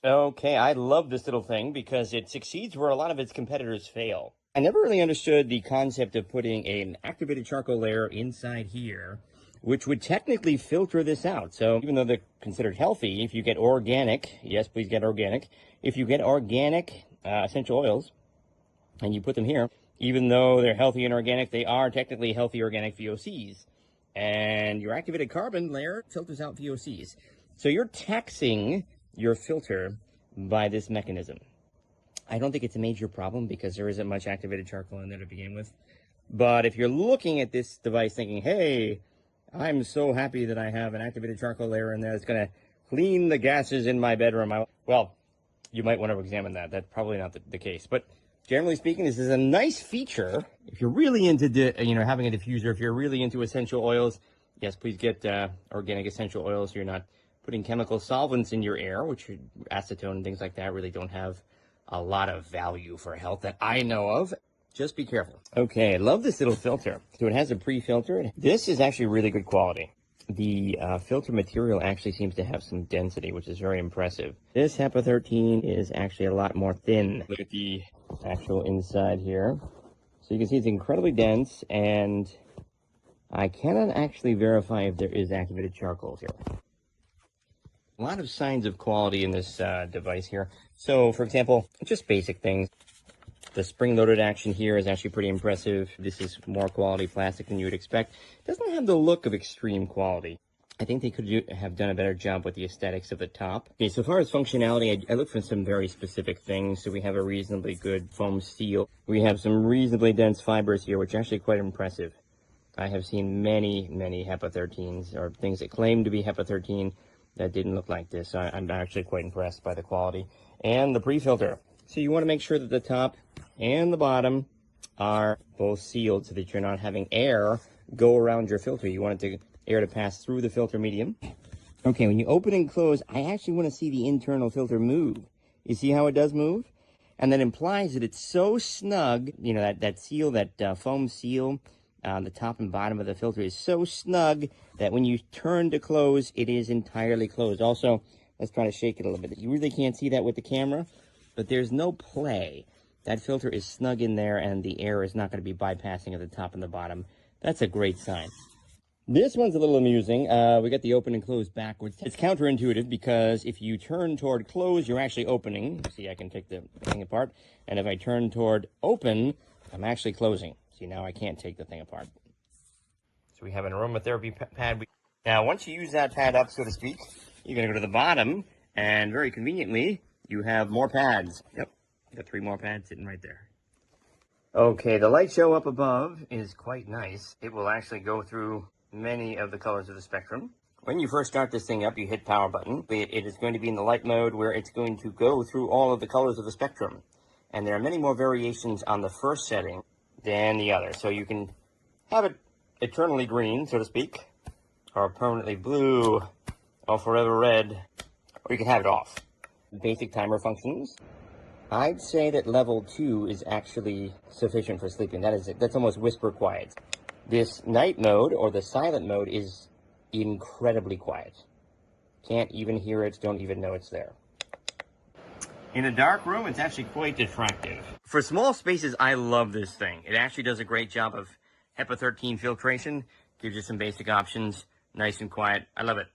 Okay, I love this little thing because it succeeds where a lot of its competitors fail. I never really understood the concept of putting an activated charcoal layer inside here, which would technically filter this out. So even though they're considered healthy, if you get organic, yes, please get organic. If you get organic essential oils and you put them here, even though they're healthy and organic, they are technically healthy organic VOCs. And your activated carbon layer filters out VOCs. So you're taxing your filter by this mechanism. I don't think it's a major problem because there isn't much activated charcoal in there to begin with. But if you're looking at this device thinking, hey, I'm so happy that I have an activated charcoal layer in there that's going to clean the gases in my bedroom, well, you might want to examine that. That's probably not the case. But generally speaking, this is a nice feature. If you're really into having a diffuser, if you're really into essential oils, yes, please get organic essential oils so you're not putting chemical solvents in your air, which acetone and things like that really don't have a lot of value for health that I know of. Just be careful. Okay, I love this little filter. So it has a pre-filter. This is actually really good quality. The filter material actually seems to have some density, which is very impressive. This HEPA 13 is actually a lot more thin. Look at the actual inside here. So you can see it's incredibly dense, and I cannot actually verify if there is activated charcoal here. A lot of signs of quality in this device here. So, for example, just basic things. The spring-loaded action here is actually pretty impressive. This is more quality plastic than you would expect. It doesn't have the look of extreme quality. I think they could have done a better job with the aesthetics of the top. Okay, so far as functionality, I look for some very specific things. So we have a reasonably good foam seal. We have some reasonably dense fibers here, which are actually quite impressive. I have seen many HEPA 13s, or things that claim to be HEPA 13, that didn't look like this. So I'm actually quite impressed by the quality. And the pre-filter. So you want to make sure that the top and the bottom are both sealed so that you're not having air go around your filter. You want air to pass through the filter medium. Okay, when you open and close, I actually want to see the internal filter move. You see how it does move? And that implies that it's so snug, that seal, that foam seal, the top and bottom of the filter is so snug that when you turn to close, it is entirely closed. Also, let's try to shake it a little bit. You really can't see that with the camera, but there's no play. That filter is snug in there, and the air is not going to be bypassing at the top and the bottom. That's a great sign. This one's a little amusing. We got the open and close backwards. It's counterintuitive because if you turn toward close, you're actually opening. See, I can take the thing apart. And if I turn toward open, I'm actually closing. See, now I can't take the thing apart. So we have an aromatherapy pad. Now, once you use that pad up, so to speak, you're going to go to the bottom, and very conveniently, you have more pads. Yep, got 3 more pads sitting right there. Okay, the light show up above is quite nice. It will actually go through many of the colors of the spectrum. When you first start this thing up, you hit power button. It is going to be in the light mode where it's going to go through all of the colors of the spectrum. And there are many more variations on the first setting than the other. So you can have it eternally green, so to speak, or permanently blue, or forever red, or you can have it off. Basic timer functions. I'd say that level 2 is actually sufficient for sleeping. That's almost whisper quiet. This night mode, or the silent mode, is incredibly quiet. Can't even hear it, don't even know it's there. In a dark room, it's actually quite attractive. For small spaces, I love this thing. It actually does a great job of HEPA 13 filtration. Gives you some basic options, nice and quiet. I love it.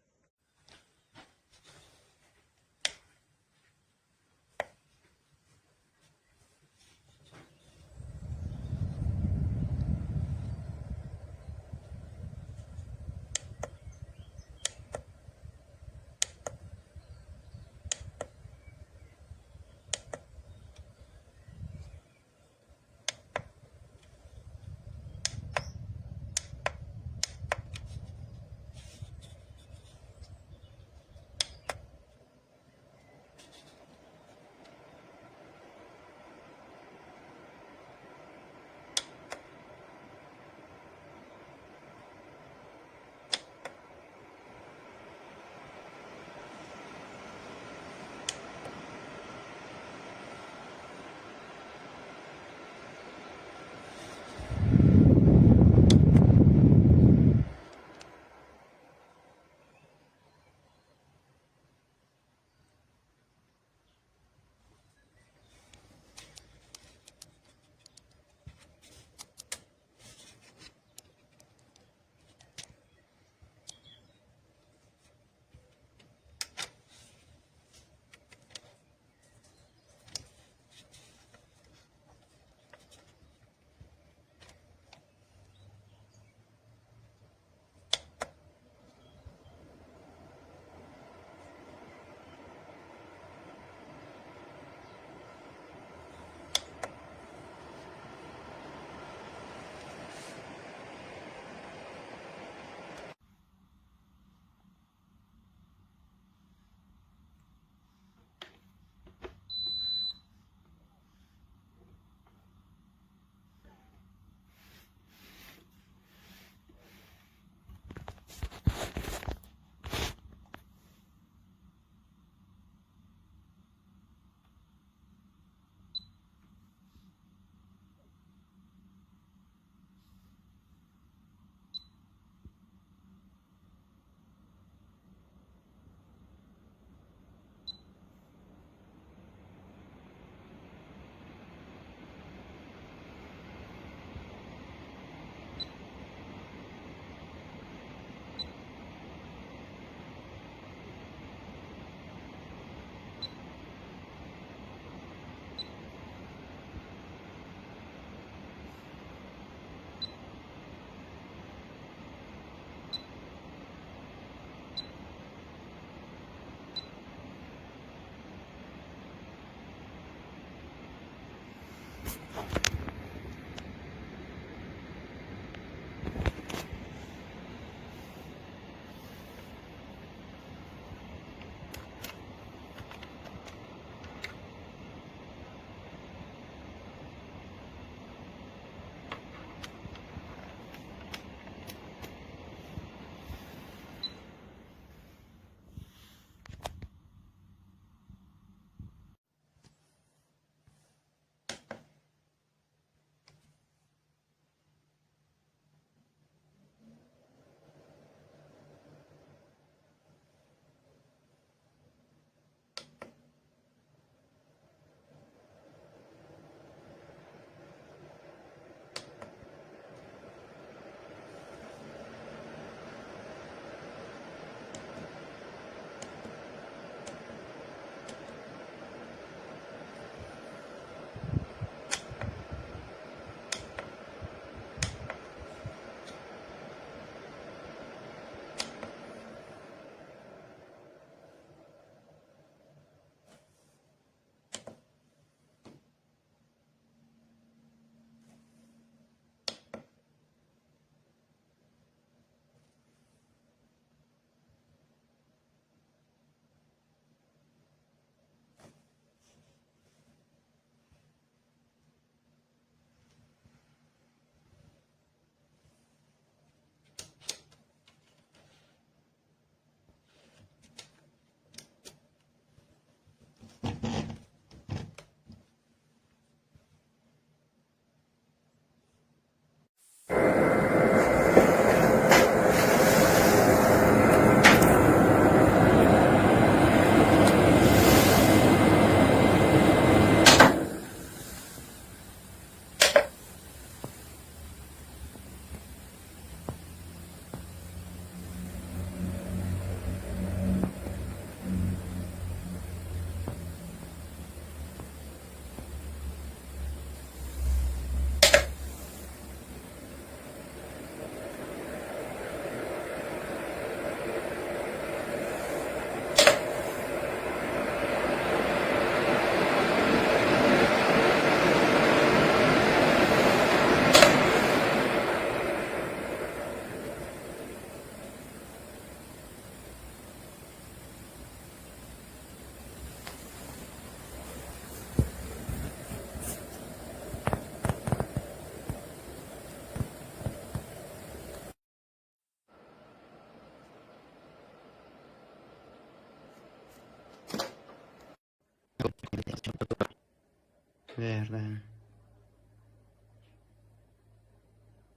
verde,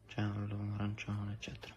giallo, arancione, eccetera.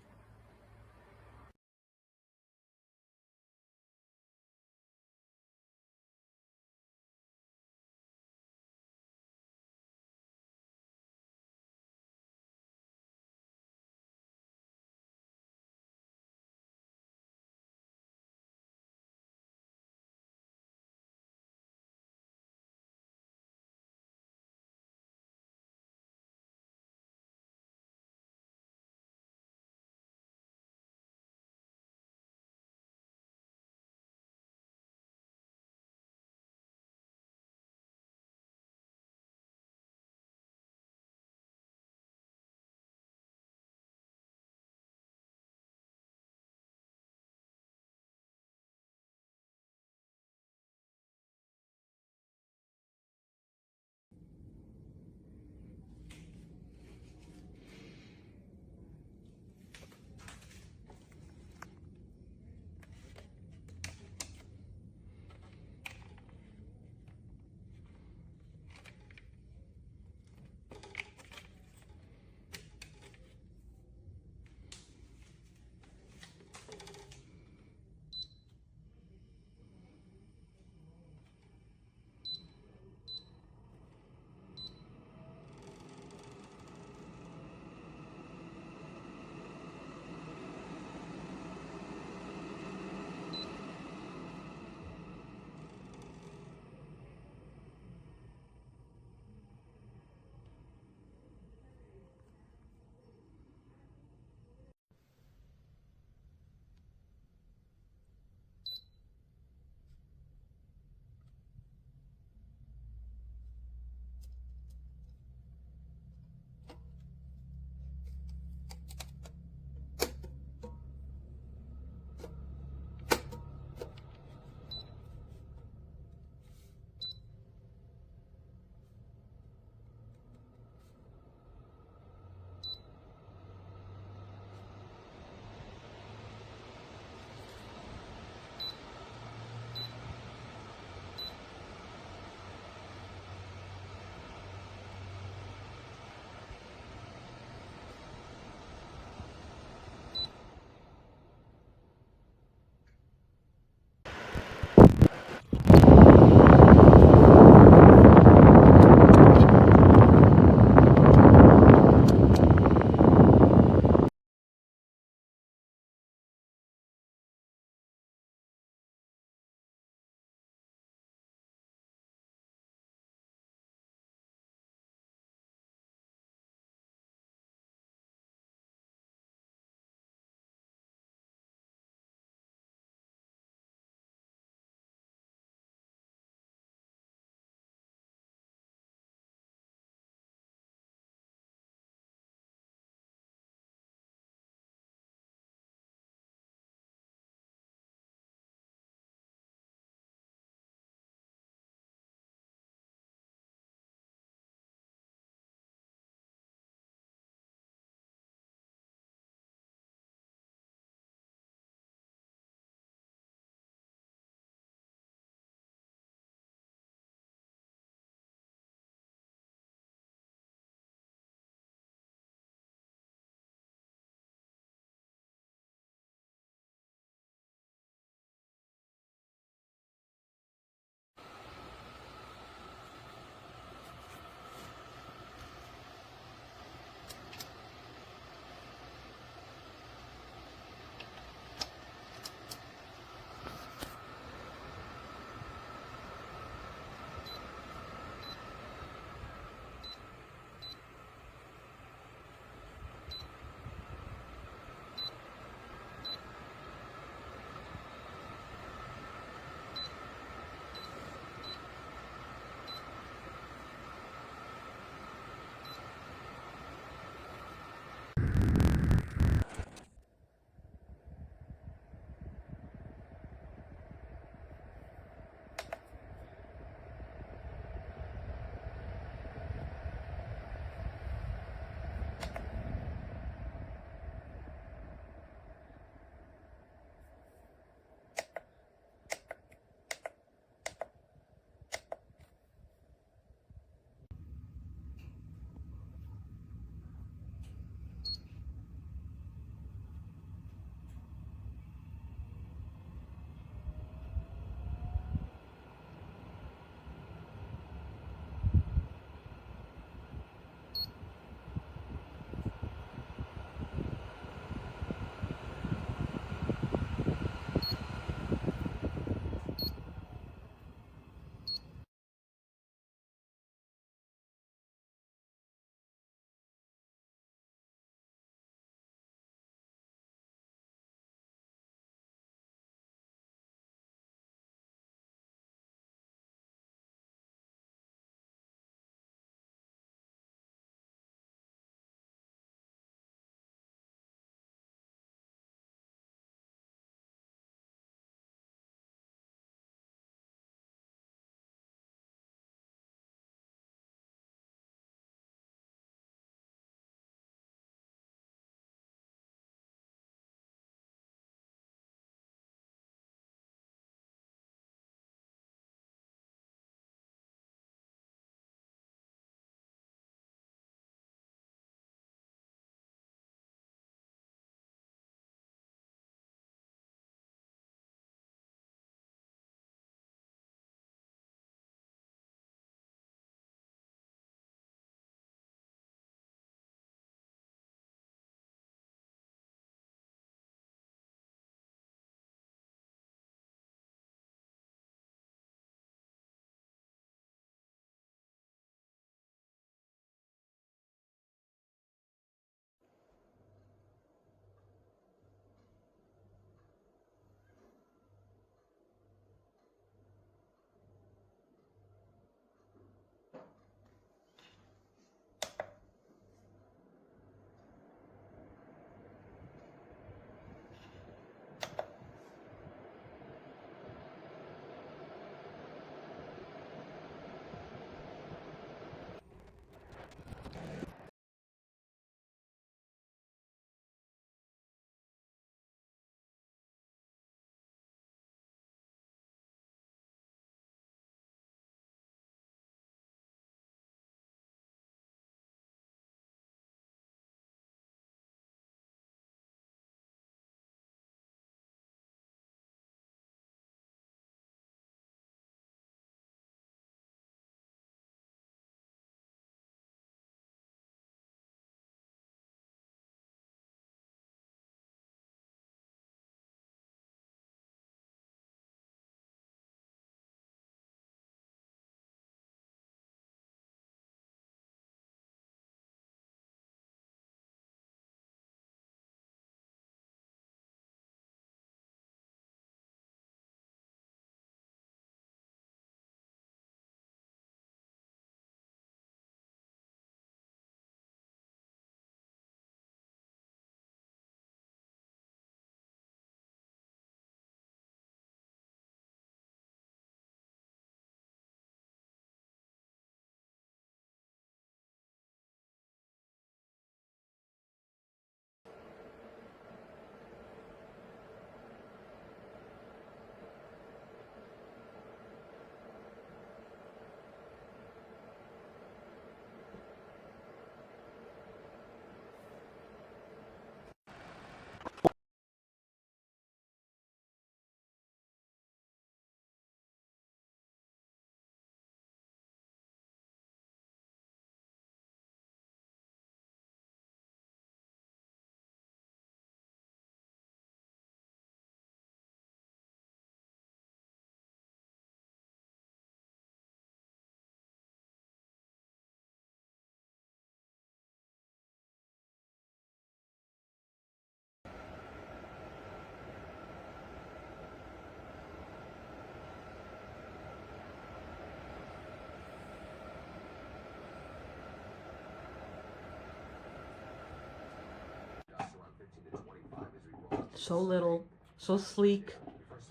So little, so sleek,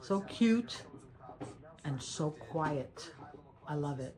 so cute, and so quiet. I love it.